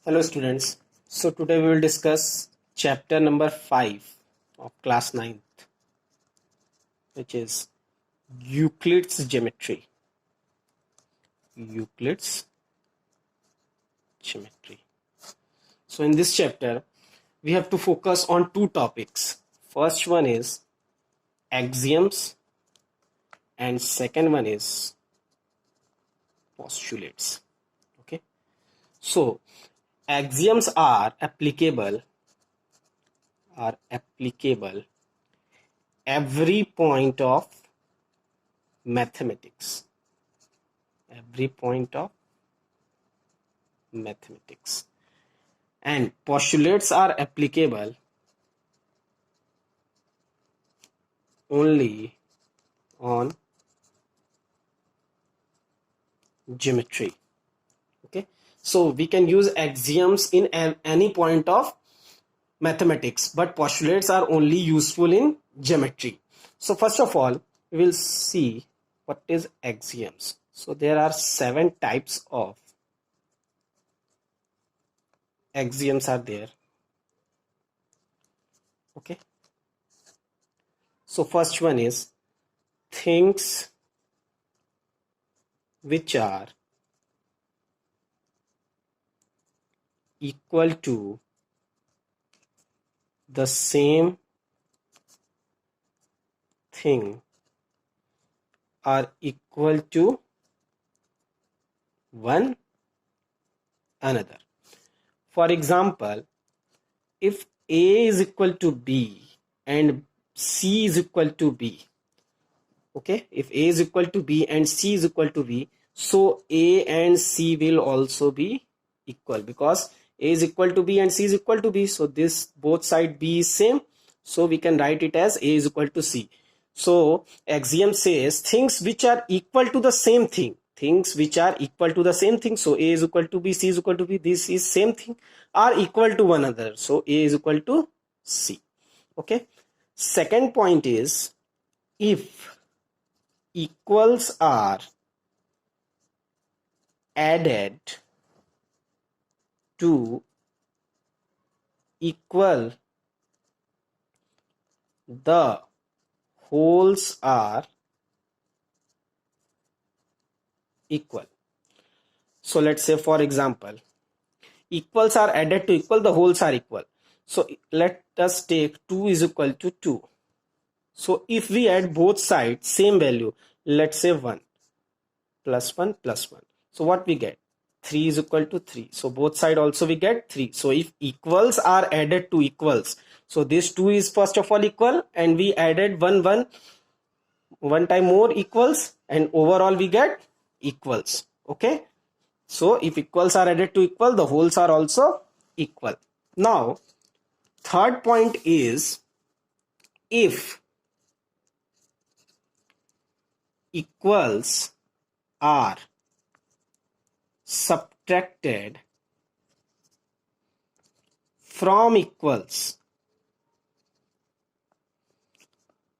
Hello students. So today we will discuss chapter number 5 of class 9th, which is Euclid's geometry. Euclid's geometry. So in this chapter we have to focus on two topics. First one is axioms and second one is postulates. Okay. So axioms are applicable every point of mathematics. And postulates are applicable only on geometry. Okay, so we can use axioms in any point of mathematics, but postulates are only useful in geometry. So first of all, we will see what is axioms. So there are 7 types of axioms are there. Okay, so first one is things which are equal to the same thing are equal to one another. For example, if A is equal to B and C is equal to B, okay, if A is equal to B and C is equal to B, so A and C will also be equal, because A is equal to B and C is equal to B, so this both side B is same, so we can write it as A is equal to C. So axiom says things which are equal to the same thing, so A is equal to B, C is equal to B, this is same thing, are equal to one another, so A is equal to C. Okay, second point is if equals are added to equal, the wholes are equal. So let's say, for example, equals are added to equal, the wholes are equal. So let us take 2 is equal to 2. So if we add both sides same value, let's say 1 plus 1 plus 1, so what we get? 3 is equal to 3, so both side also we get 3. So if equals are added to equals, so this 2 is first of all equal, and we added 1 time more equals, and overall we get equals. Okay, so if equals are added to equal, the wholes are also equal. Now third point is if equals are subtracted from equals,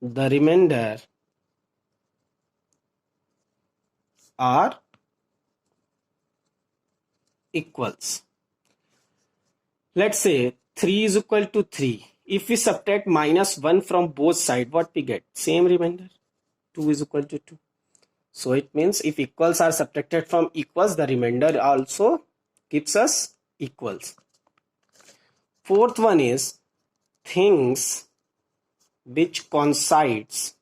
the remainder are equals. Let's say 3 is equal to 3. If we subtract minus 1 from both sides, what we get? Same remainder. 2 is equal to 2. So it means if equals are subtracted from equals, the remainder also gives us equals. Fourth one is things which coincides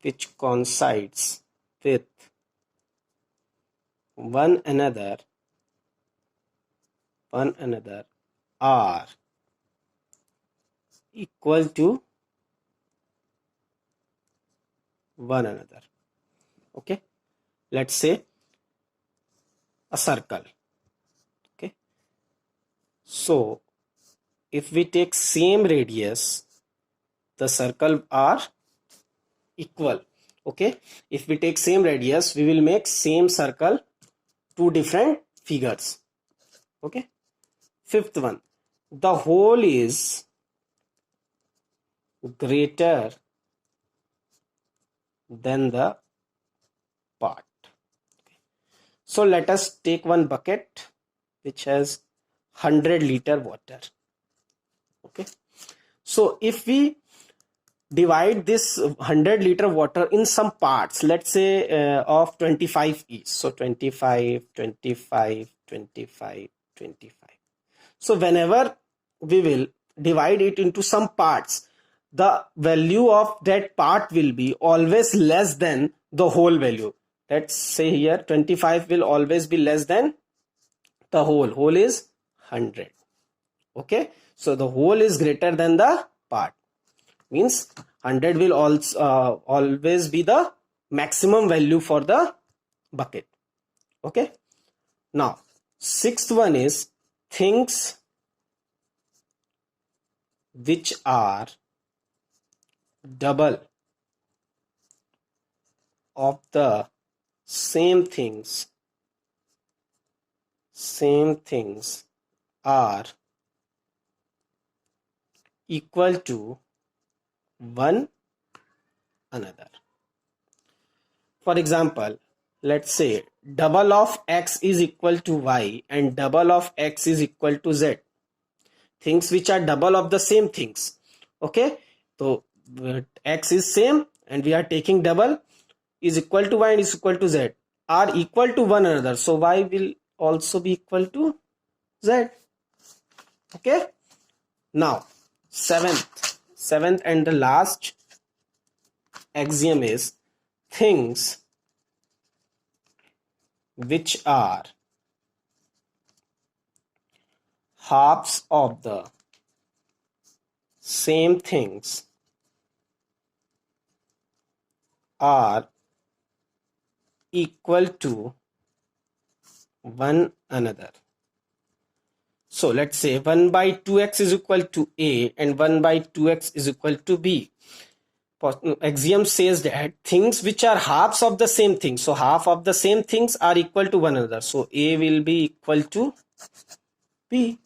with one another are equal to one another. Okay, let's say a circle. Okay, so if we take same radius, the circle are equal. Okay, if we take same radius, we will make same circle two different figures. Okay, fifth one, the whole is greater than the part. So let us take one bucket which has 100 liter water. Okay, so if we divide this 100 liter water in some parts, let's say of 25 each, so 25, 25, 25, 25. So whenever we will divide it into some parts, the value of that part will be always less than the whole value. Let's say here 25 will always be less than the whole is 100. Okay, so the whole is greater than the part, means 100 will also always be the maximum value for the bucket. Okay, now sixth one is things which are double of the same things are equal to one another. For example, let's say double of x is equal to y and double of x is equal to z. Things which are double of the same things. Okay, so x is same and we are taking double, is equal to y and is equal to z, are equal to one another, so y will also be equal to z. Okay, now seventh and the last axiom is things which are halves of the same things are equal to one another. So let's say 1 by 2x is equal to a and 1 by 2x is equal to b. Axiom says that things which are halves of the same thing, so half of the same things are equal to one another, so a will be equal to b.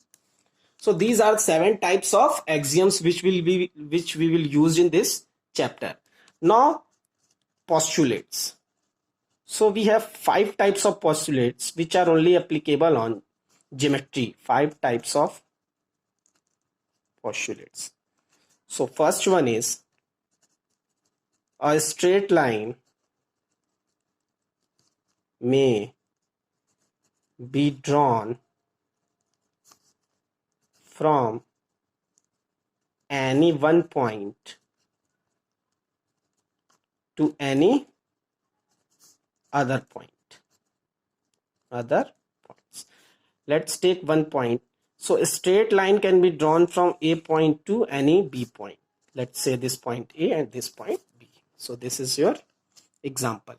So these are 7 types of axioms which we will use in this chapter. Now postulates. So we have 5 types of postulates which are only applicable on geometry. 5 types of postulates. So first one is a straight line may be drawn from any one point to any other points. Let's take one point. So a straight line can be drawn from a point to any b point. Let's say this point a and this point b. So this is your example.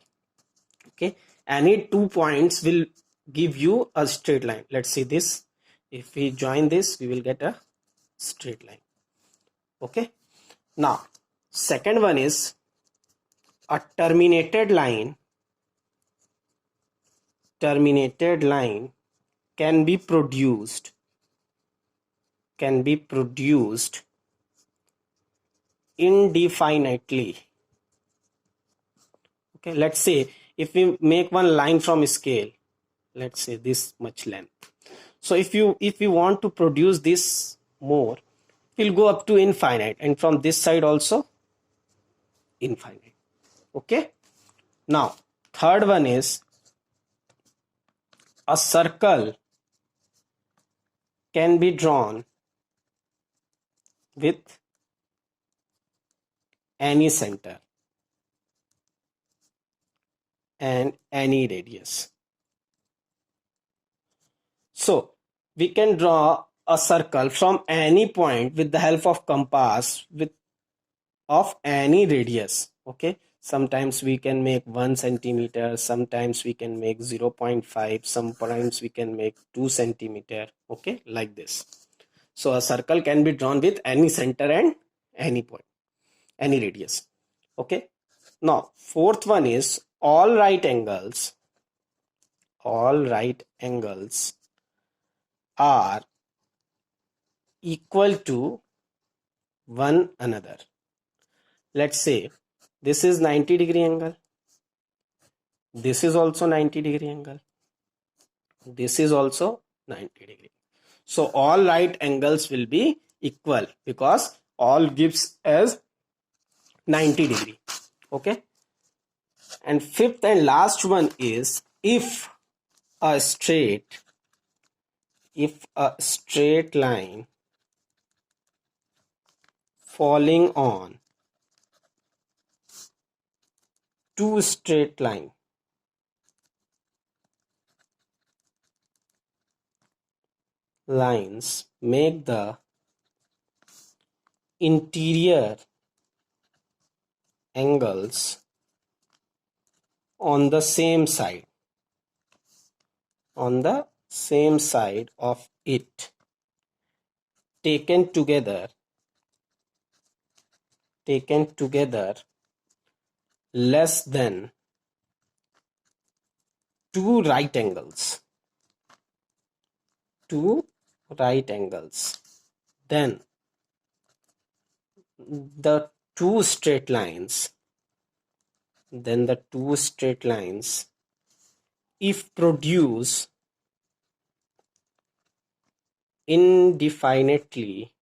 Okay, any 2 points will give you a straight line. Let's say this, if we join this we will get a straight line. Okay, now second one is a terminated line can be produced indefinitely. Okay, let's say if we make one line from scale, let's say this much length. So if we want to produce this more, we'll go up to infinite, and from this side also infinite. Okay, now third one is a circle can be drawn with any center and any radius. So we can draw a circle from any point with the help of compass of any radius. Okay, sometimes we can make 1 centimeter, sometimes we can make 0.5, sometimes we can make 2 centimeter. Okay, like this. So a circle can be drawn with any center and any point, any radius. Okay, now fourth one is all right angles are equal to one another. Let's say this is 90-degree angle, this is also 90-degree angle, this is also 90 degree. So all right angles will be equal because all gives as 90 degree. Okay. And fifth and last one is if a straight line falling on two straight lines make the interior angles on the same side of it taken together less than two right angles, then the two straight lines if produce indefinitely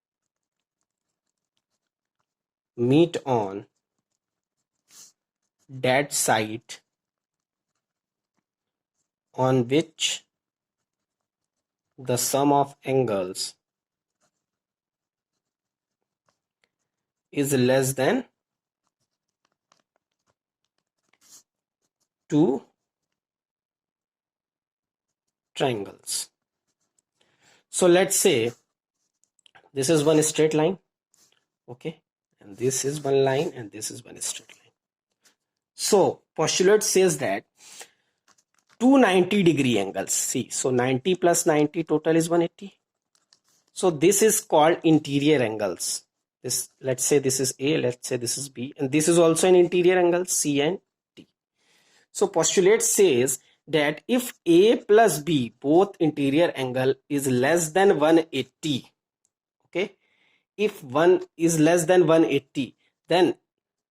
meet on that side on which the sum of angles is less than two triangles. So let's say this is one straight line, okay, and this is one line and this is one straight line. So postulate says that 290 degree angles, see, so 90 plus 90 total is 180. So this is called interior angles. This, let's say this is A, let's say this is B, and this is also an interior angle C and D. So postulate says that if A plus B both interior angle is less than 180, okay, if one is less than 180, then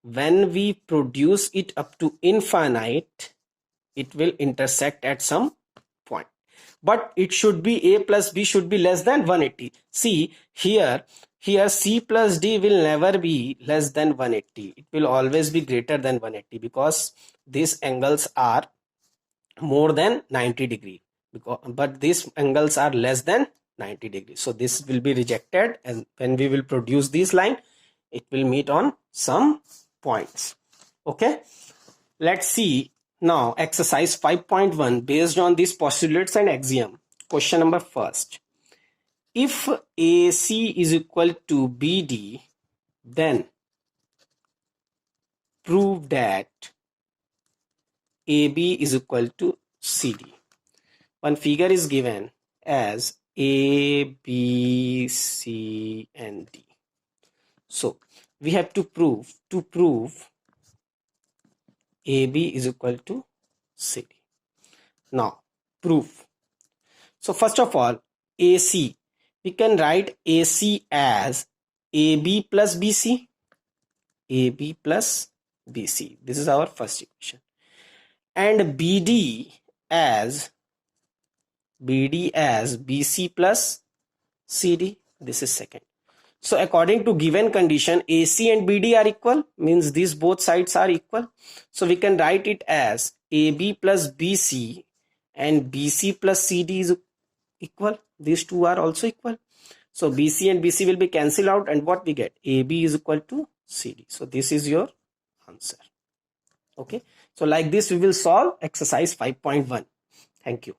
when we produce it up to infinite, it will intersect at some point. But it should be A plus B should be less than 180. See here C plus D will never be less than 180. It will always be greater than 180 because these angles are more than 90 degree, but these angles are less than 90 degrees. So this will be rejected, and when we will produce this line, it will meet on some points. Okay, let's see now exercise 5.1 based on these postulates and axiom. Question number first. If AC is equal to BD, then prove that AB is equal to CD. One figure is given as A, B, C, and D. So we have to prove AB is equal to CD. Now proof. So first of all, AC, we can write AC as AB plus BC. AB plus BC. This is our first equation. And BD as BC plus CD. This is second. So according to given condition, AC and BD are equal, means these both sides are equal. So we can write it as AB plus BC and BC plus CD is equal. These two are also equal. So BC and BC will be cancelled out, and what we get? AB is equal to CD. So this is your answer. Okay. So like this we will solve exercise 5.1. Thank you.